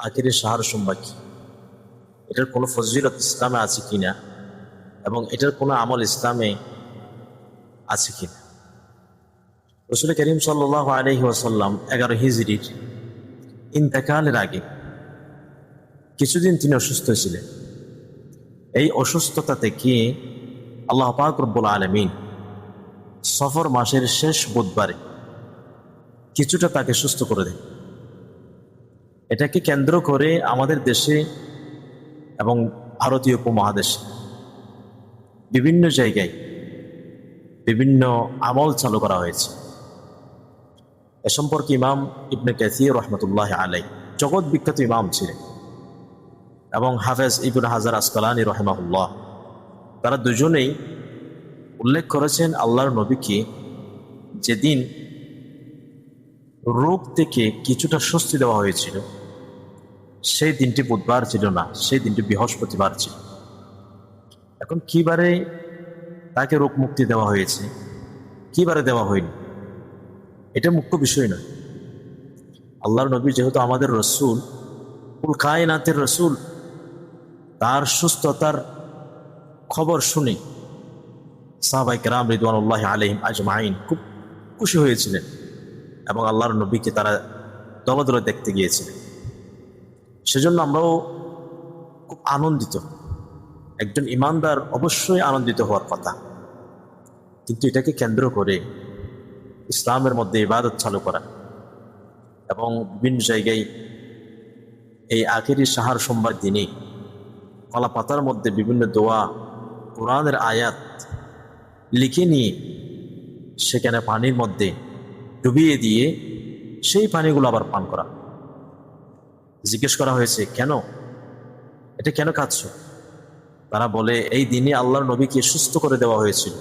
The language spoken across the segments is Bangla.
আখিরের সাহার সোমবার কি, এটার কোনো ফজিলত ইসলামে আছে কিনা এবং এটার কোনো আমল ইসলামে আছে কিনা। রাসূল করিম সাল্লাল্লাহু আলাইহি ওয়াসাল্লাম 11 হিজরির ইন্তেকালের আগে কিছুদিন তিনি অসুস্থ ছিলেন। এই অসুস্থতা থেকে আল্লাহ পাক রব্বুল আলামিন সফর মাসের শেষ বুধবারে কিছুটা তাকে সুস্থ করে দেন। এটাকে কেন্দ্র করে আমাদের দেশে এবং ভারতীয় উপমহাদেশে বিভিন্ন জায়গায় বিভিন্ন আমল চালু করা হয়েছে। এ সম্পর্কে ইমাম ইবনে কাসির রহমতুল্লাহ আলাই জগৎ বিখ্যাত ইমাম ছিলেন এবং হাফেজ ইবনে হাজার আসকালানী রহমাহুল্লাহ, তারা দুজনেই উল্লেখ করেছেন আল্লাহর নবীকে যেদিন রোগ থেকে কিছুটা স্বস্তি দেওয়া হয়েছিল সেই দিনটি বুধবার ছিল না, সেই দিনটি বৃহস্পতিবার ছিল। এখন কি বারে তাকে রোগ মুক্তি দেওয়া হয়েছে, কি বারে দেওয়া হয়নি, এটা মুখ্য বিষয় নয়। আল্লাহর নবী যেহেতু আমাদের রসুল, কুল কায়নাতের রসুল, তার সুস্থতার খবর শুনে সাহাবায়ে কেরাম রিদওয়ানুল্লাহি আলাইহিম আজমাইন খুব খুশি হয়েছিলেন এবং আল্লাহর নবীকে তারা দলে দলে দেখতে গিয়েছিলেন। সেজন্য আমরাও খুব আনন্দিত। একজন ইমানদার অবশ্যই আনন্দিত হওয়ার কথা, কিন্তু এটাকে কেন্দ্র করে ইসলামের মধ্যে ইবাদত চালু করা এবং বিভিন্ন জায়গায় এই আখেরি সাহার সোমবার দিনে কলা পাতার মধ্যে বিভিন্ন দোয়া, কোরআনের আয়াত লিখে নিয়ে সেখানে পানির মধ্যে ডুবিয়ে দিয়ে সেই পানিগুলো আবার পান করা। জিজ্ঞেস করা হয়েছে কেন, এটা কেন খাচ্ছ? তারা বলে এই দিনে আল্লাহর নবীকে সুস্থ করে দেওয়া হয়েছিল,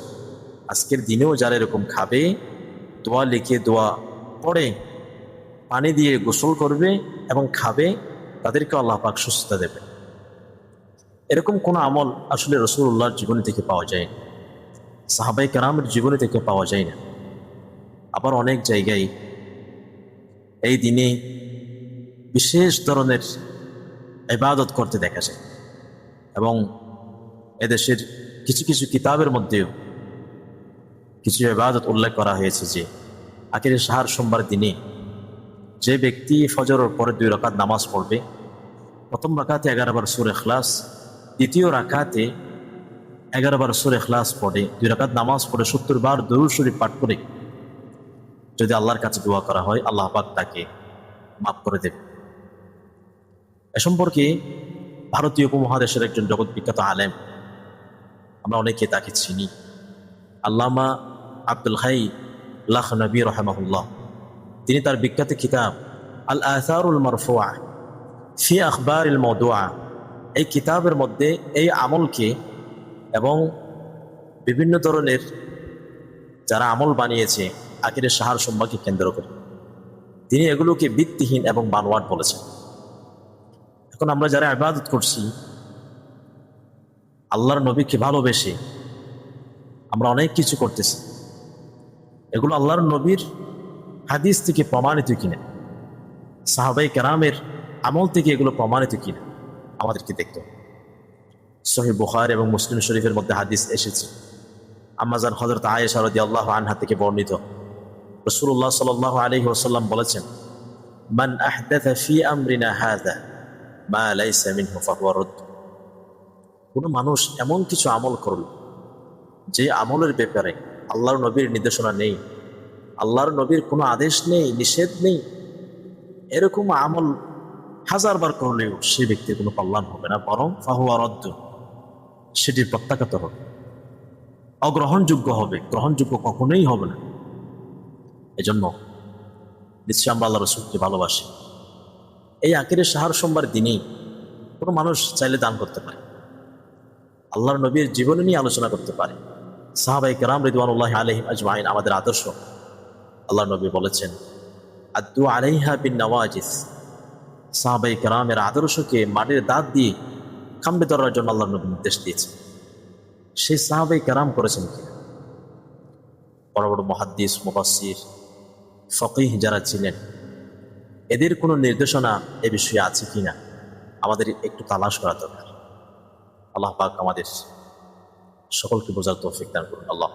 আজকের দিনেও যারা এরকম খাবে, দোয়া লিখে দোয়া পড়ে পানি দিয়ে গোসল করবে এবং খাবে, তাদেরকে আল্লাহ পাক সুস্থতা দেবে। এরকম কোন আমল আসলে রাসূলুল্লাহর জীবনী থেকে পাওয়া যায় না, সাহাবায়ে কেরামের জীবনী থেকে পাওয়া যায় না। আবার অনেক জায়গায় এই দিনে বিশেষ ধরনের ইবাদত করতে দেখা যায় এবং এদেশের কিছু কিছু কিতাবের মধ্যেও কিছু ইবাদত উল্লেখ করা হয়েছে যে আখিরে সাহার সোমবার দিনে যে ব্যক্তি ফজরের পরে 2 রাকাত নামাজ পড়বে, প্রথম রাকাতে 11 বার সূরা ইখলাস, দ্বিতীয় রাকাতে 11 বার সূরা ইখলাস পড়ে 2 রাকাত নামাজ পড়ে 70 বার দরুদ শরীফ পাঠ করে যদি আল্লাহর কাছে দোয়া করা হয়, আল্লাহ পাক তাকে মাফ করে দেবে। এ সম্পর্কে ভারতীয় উপমহাদেশের একজন জগৎ বিখ্যাত আলেম, আমরা অনেকে তাকে চিনি, আল্লামা আব্দুল হাই লাখনবী রাহিমাহুল্লাহ, তিনি তার বিখ্যাত কিতাব আল আসারুল মারফুআ ফি আখবারিল মাওদুআ, এই কিতাবের মধ্যে এই আমলকে এবং বিভিন্ন ধরনের যারা আমল বানিয়েছে আখিরে সাহার সোমবারকে কেন্দ্র করে, তিনি এগুলোকে ভিত্তিহীন এবং বানোয়াট বলেছেন। এখন আমরা যারা ইবাদত করছি আল্লাহর নবীকে ভালোবেসে আমরা অনেক কিছু করতেছি, এগুলো আল্লাহর নবীর হাদিস থেকে প্রমাণিত কিনা, সাহাবায়ে কেরামের আমল থেকে এগুলো প্রমাণিত কিনা আমাদেরকে দেখতে হবে। সহিহ বুখারী এবং মুসলিম শরীফের মধ্যে হাদিস এসেছে, আম্মাজান হযরত আয়েশা রাদিয়াল্লাহু আনহা থেকে বর্ণিত, রাসূলুল্লাহ সাল্লাল্লাহু আলাইহি ওয়াসাল্লাম বলেছেন, মান আহদাথা ফি আমরিনা হাযা মা লাইসা মিনহু ফাহুয়া রাদ্দ। কোনো মানুষ এমন কিছু আমল করল যে আমলের ব্যাপারে আল্লাহর নবীর নির্দেশনা নেই, আল্লাহর নবীর কোনো আদেশ নেই, নিষেধ নেই, এরকম আমল 1000 বার করলেও সে ব্যক্তির কোনো কল্যাণ হবে না, বরং ফাহুয়া রাদ্দ, সেটি প্রত্যাখ্যাত হবে, অগ্রহণযোগ্য হবে, গ্রহণযোগ্য কখনোই হবে না। এজন্য নিশ্চয় আমরা আল্লাহ রাসূলকে ভালোবাসি। এই আখিরে সাহার সোমবার দিনেই কোনো মানুষ চাইলে দান করতে পারে, আল্লাহর নবীর জীবনী নিয়ে আলোচনা করতে পারে। সাহাবায়ে কেরাম রিদওয়ানুল্লাহি আলাইহিম আজমাইন আমাদের আদর্শ। আল্লাহর নবী বলেছেন, আদ্দু আলাইহা বিন নওয়াজিস, সাহাবায়ে কেরামের আদর্শকে মাটির দাঁত দিয়ে খামড়ে ধরার জন্য আল্লাহর নবী নির্দেশ দিয়েছেন। সেই সাহাবায়ে কেরাম করেছেন কিনা? বড় বড় মুহাদ্দিস, মুফাসসির, ফকিহ যারা ছিলেন এদের কোনো নির্দেশনা এ বিষয়ে আছে কিনা আমাদের একটু তালাশ করা দরকার। আল্লাহ পাক আমাদের সকলকে বোঝার তৌফিক দান করুন। আল্লাহ